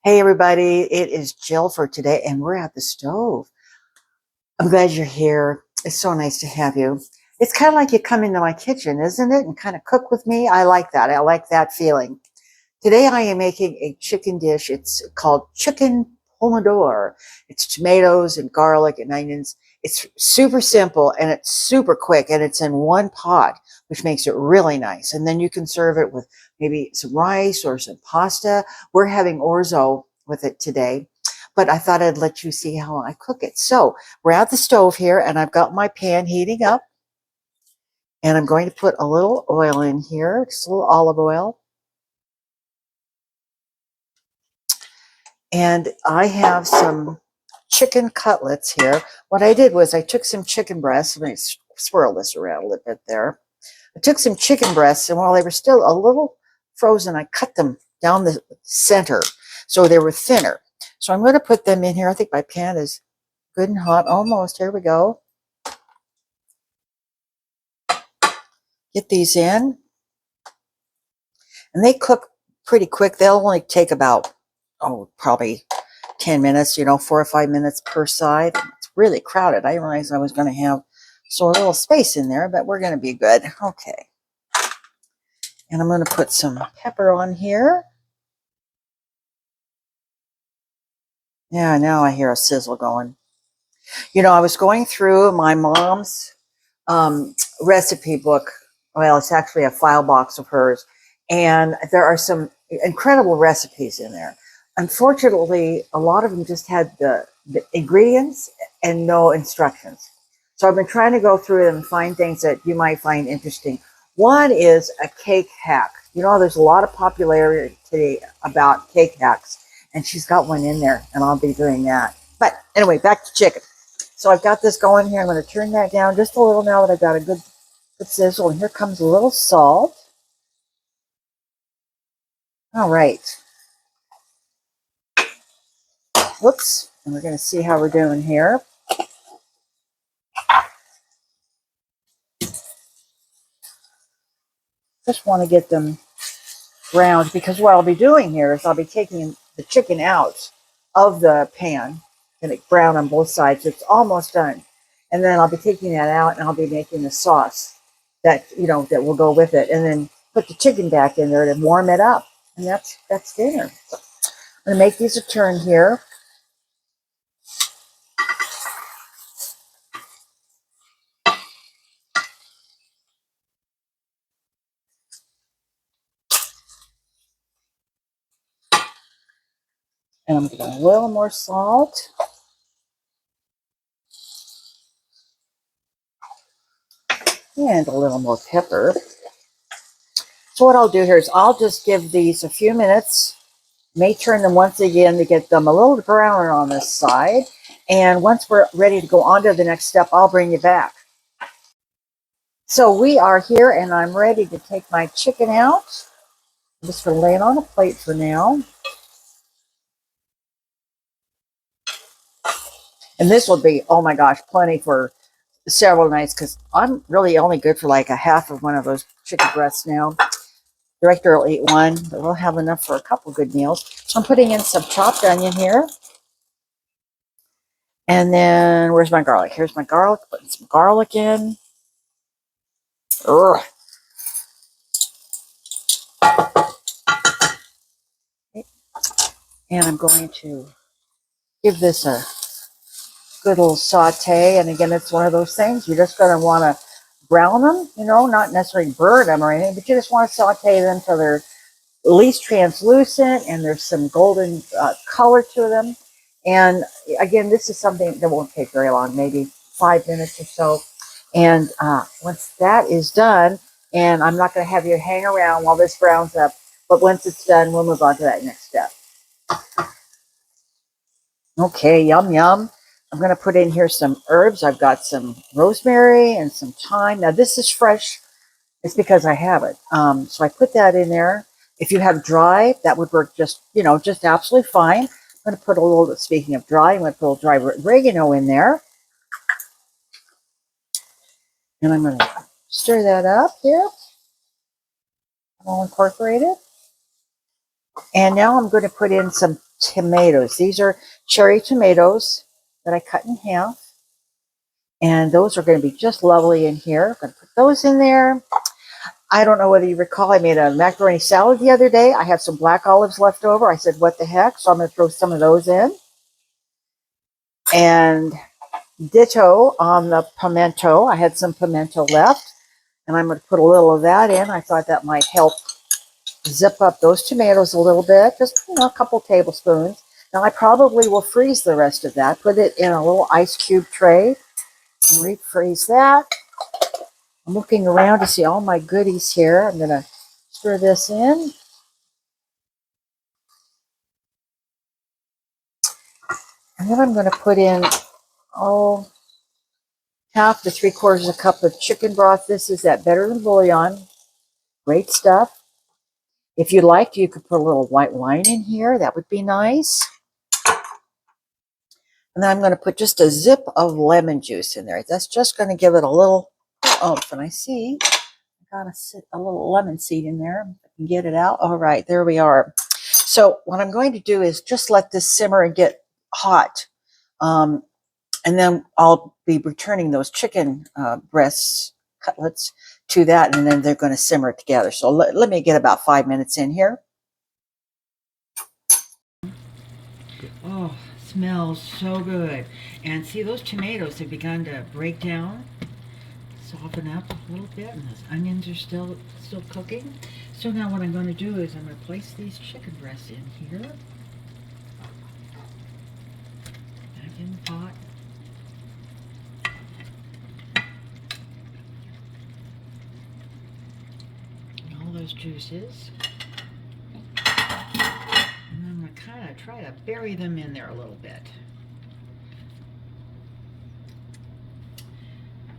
Hey everybody, it is Jill for today and we're at the stove. I'm glad you're here. It's so nice to have you. It's kind of like you come into my kitchen, isn't it? And kind of cook with me. I like that. I like that feeling. Today I am making a chicken dish. It's called Chicken Pomodoro. It's tomatoes and garlic and onions. It's super simple and it's super quick and it's in one pot, which makes it really nice. And then you can serve it with maybe some rice or some pasta. We're having orzo with it today, but I thought I'd let you see how I cook it. So we're at the stove here and I've got my pan heating up and I'm going to put a little oil in here, just a little olive oil. And I have some chicken cutlets here. What I did was I took some chicken breasts. Let me swirl this around a little bit there. I took some chicken breasts, and while they were still a little frozen, I cut them down the center so they were thinner. So I'm going to put them in here. I think my pan is good and hot. Almost. Here we go. Get these in. And they cook pretty quick. They'll only take about, probably 10 minutes, 4 or 5 minutes per side. It's really crowded. I didn't realize I was going to have so a little space in there, but we're going to be good. Okay. And I'm going to put some pepper on here. Yeah, now I hear a sizzle going. I was going through my mom's recipe book. Well, it's actually a file box of hers. And there are some incredible recipes in there. Unfortunately, a lot of them just had the ingredients and no instructions. So I've been trying to go through them and find things that you might find interesting. One is a cake hack. There's a lot of popularity today about cake hacks, and she's got one in there, and I'll be doing that. But anyway, back to chicken. So I've got this going here. I'm going to turn that down just a little now that I've got a good sizzle. And here comes a little salt. All right. Whoops. And we're going to see how we're doing here. Just want to get them browned because what I'll be doing here is I'll be taking the chicken out of the pan and it brown on both sides. So it's almost done. And then I'll be taking that out and I'll be making the sauce that will go with it. And then put the chicken back in there to warm it up. And that's dinner. So I'm going to make these a turn here. And I'm going to a little more salt. And a little more pepper. So what I'll do here is I'll just give these a few minutes. May turn them once again to get them a little browner on this side. And once we're ready to go on to the next step, I'll bring you back. So we are here and I'm ready to take my chicken out. I'm just going to lay it on a plate for now. And this will be, oh my gosh, plenty for several nights because I'm really only good for like a half of one of those chicken breasts now. Director will eat one, but we'll have enough for a couple good meals. So I'm putting in some chopped onion here. And then, where's my garlic? Here's my garlic. Putting some garlic in. Ugh. And I'm going to give this a good little saute. And again, it's one of those things. You're just going to want to brown them, not necessarily burn them or anything, but you just want to saute them until they're at least translucent and there's some golden color to them. And again, this is something that won't take very long, maybe 5 minutes or so. And once that is done, and I'm not going to have you hang around while this browns up, but once it's done, we'll move on to that next step. Okay, yum, yum. I'm going to put in here some herbs. I've got some rosemary and some thyme. Now, this is fresh. It's because I have it. So I put that in there. If you have dry, that would work just absolutely fine. I'm going to put a little, speaking of dry, I'm going to put a little dry oregano in there. And I'm going to stir that up here. I'll incorporate it. And now I'm going to put in some tomatoes. These are cherry tomatoes that I cut in half. And those are going to be just lovely in here. I'm going to put those in there. I don't know whether you recall, I made a macaroni salad the other day. I had some black olives left over. I said, what the heck? So I'm going to throw some of those in. And ditto on the pimento. I had some pimento left. And I'm going to put a little of that in. I thought that might help zip up those tomatoes a little bit. Just, a couple tablespoons. Now I probably will freeze the rest of that. Put it in a little ice cube tray. And refreeze that. I'm looking around to see all my goodies here. I'm going to stir this in. And then I'm going to put in, half to 3/4 a cup of chicken broth. This is that Better Than Bouillon. Great stuff. If you liked, you could put a little white wine in here. That would be nice. And then I'm going to put just a zip of lemon juice in there. That's just going to give it a little oomph. And I see I got a little lemon seed in there. If I can get it out. All right, there we are. So what I'm going to do is just let this simmer and get hot. And then I'll be returning those chicken breasts, cutlets, to that. And then they're going to simmer together. So let me get about 5 minutes in here. Oh, smells so good. And see, those tomatoes have begun to break down, soften up a little bit, and those onions are still cooking. So now what I'm going to do is I'm going to place these chicken breasts in here. Back in the pot. And all those juices. And I'm going to kind of try to bury them in there a little bit.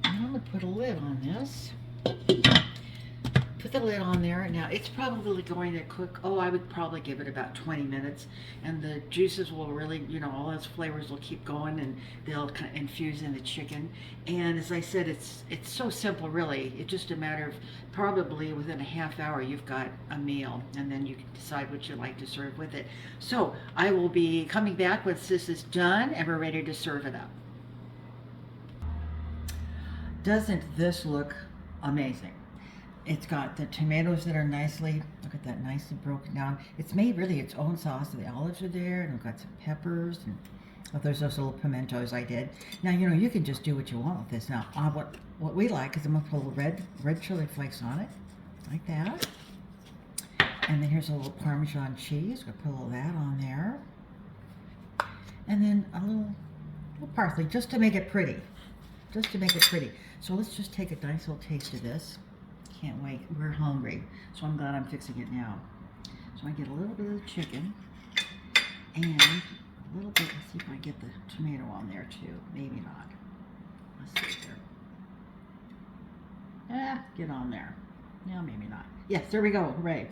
And I'm going to put a lid on this. Put the lid on there. Now it's probably going to cook, I would probably give it about 20 minutes, and the juices will really, all those flavors will keep going, and they'll kind of infuse in the chicken. And as I said, it's so simple, really. It's just a matter of probably within a half hour you've got a meal, and then you can decide what you like to serve with it. So I will be coming back once this is done and we're ready to serve it up. Doesn't this look amazing? It's got the tomatoes that are look at that, nicely broken down. It's made really its own sauce. The olives are there, and we've got some peppers, and there's those little pimentos I did. Now, you can just do what you want with this. Now, what we like is I'm going to put a little red chili flakes on it, like that. And then here's a little Parmesan cheese. We're going to put a little of that on there. And then a little parsley, just to make it pretty. So let's just take a nice little taste of this. Can't wait. We're hungry. So I'm glad I'm fixing it now. So I get a little bit of the chicken and a little bit, let's see if I get the tomato on there too. Maybe not. Let's see here. Get on there. No, maybe not. Yes, there we go. Hooray.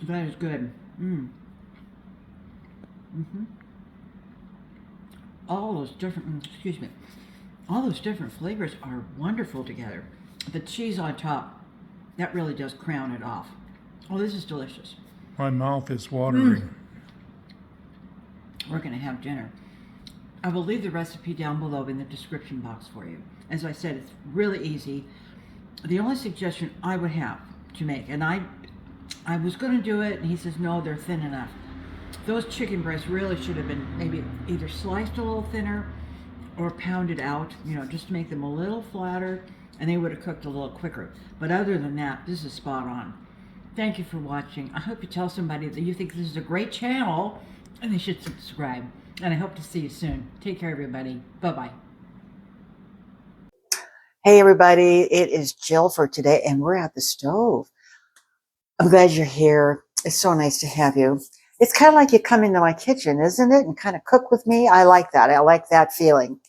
That is good. All those different flavors are wonderful together. The cheese on top, that really does crown it off. Oh, this is delicious. My mouth is watering. We're going to have dinner. I will leave the recipe down below in the description box for you. As I said, it's really easy. The only suggestion I would have to make, and I was going to do it, and he says, no, they're thin enough. Those chicken breasts really should have been maybe either sliced a little thinner or pounded out, just to make them a little flatter, and they would have cooked a little quicker. But other than that, this is spot on. Thank you for watching. I hope you tell somebody that you think this is a great channel and they should subscribe. And I hope to see you soon. Take care, everybody. Bye-bye. Hey, everybody. It is Jill for today, and we're at the stove. I'm glad you're here. It's so nice to have you. It's kind of like you come into my kitchen, isn't it? And kind of cook with me. I like that. I like that feeling.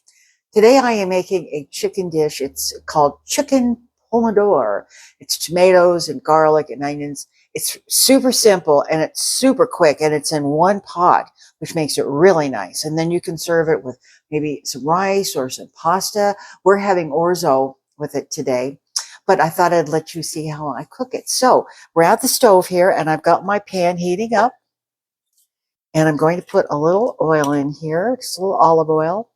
Today I am making a chicken dish. It's called Chicken Pomodoro. It's tomatoes and garlic and onions. It's super simple and it's super quick and it's in one pot, which makes it really nice. And then you can serve it with maybe some rice or some pasta. We're having orzo with it today, but I thought I'd let you see how I cook it. So we're at the stove here and I've got my pan heating up and I'm going to put a little oil in here, just a little olive oil.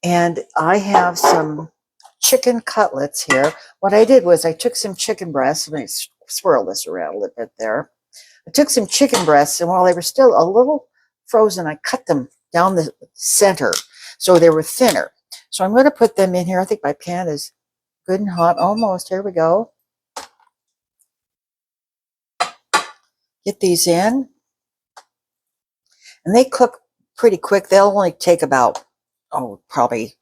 And I have some chicken cutlets here. What I did was I took some chicken breasts. Let me swirl this around a little bit there. I took some chicken breasts, and while they were still a little frozen, I cut them down the center so they were thinner. So I'm going to put them in here. I think my pan is good and hot. Almost. Here we go. Get these in. And they cook pretty quick. They'll only take about, probably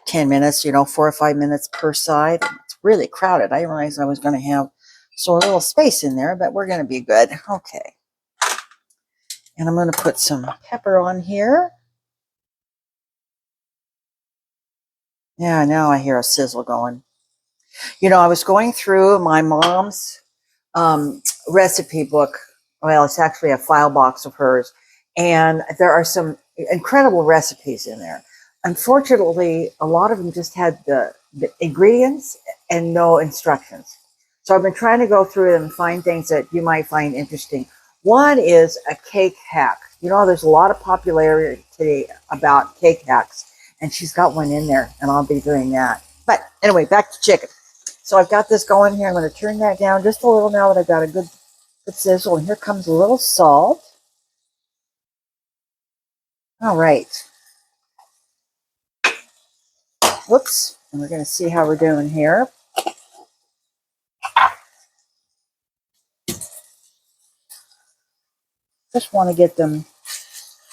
10 minutes, 4 or 5 minutes per side. It's really crowded. I didn't realize I was going to have so a little space in there, but we're going to be good. Okay. And I'm going to put some pepper on here. Yeah, now I hear a sizzle going. I was going through my mom's recipe book. Well, it's actually a file box of hers. And there are some incredible recipes in there. Unfortunately, a lot of them just had the ingredients and no instructions. So I've been trying to go through them and find things that you might find interesting. One is a cake hack. There's a lot of popularity today about cake hacks, and she's got one in there, and I'll be doing that. But anyway, back to chicken. So I've got this going here. I'm going to turn that down just a little now that I've got a good sizzle. And here comes a little salt. All right. Whoops. And we're going to see how we're doing here. Just want to get them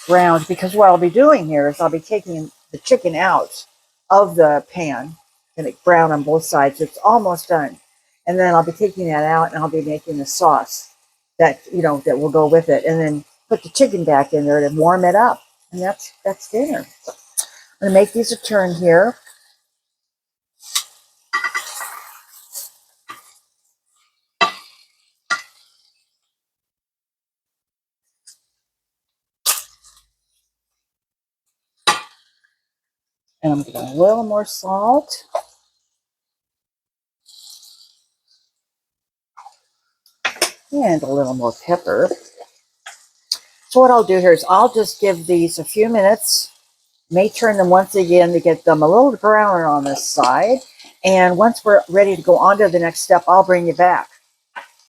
browned because what I'll be doing here is I'll be taking the chicken out of the pan and it brown on both sides. It's almost done. And then I'll be taking that out and I'll be making the sauce that, that will go with it. And then put the chicken back in there to warm it up. And that's dinner. So I'm going to make these a turn here. And I'm going to a little more salt. And a little more pepper. So what I'll do here is I'll just give these a few minutes. May turn them once again to get them a little browner on this side. And once we're ready to go on to the next step, I'll bring you back.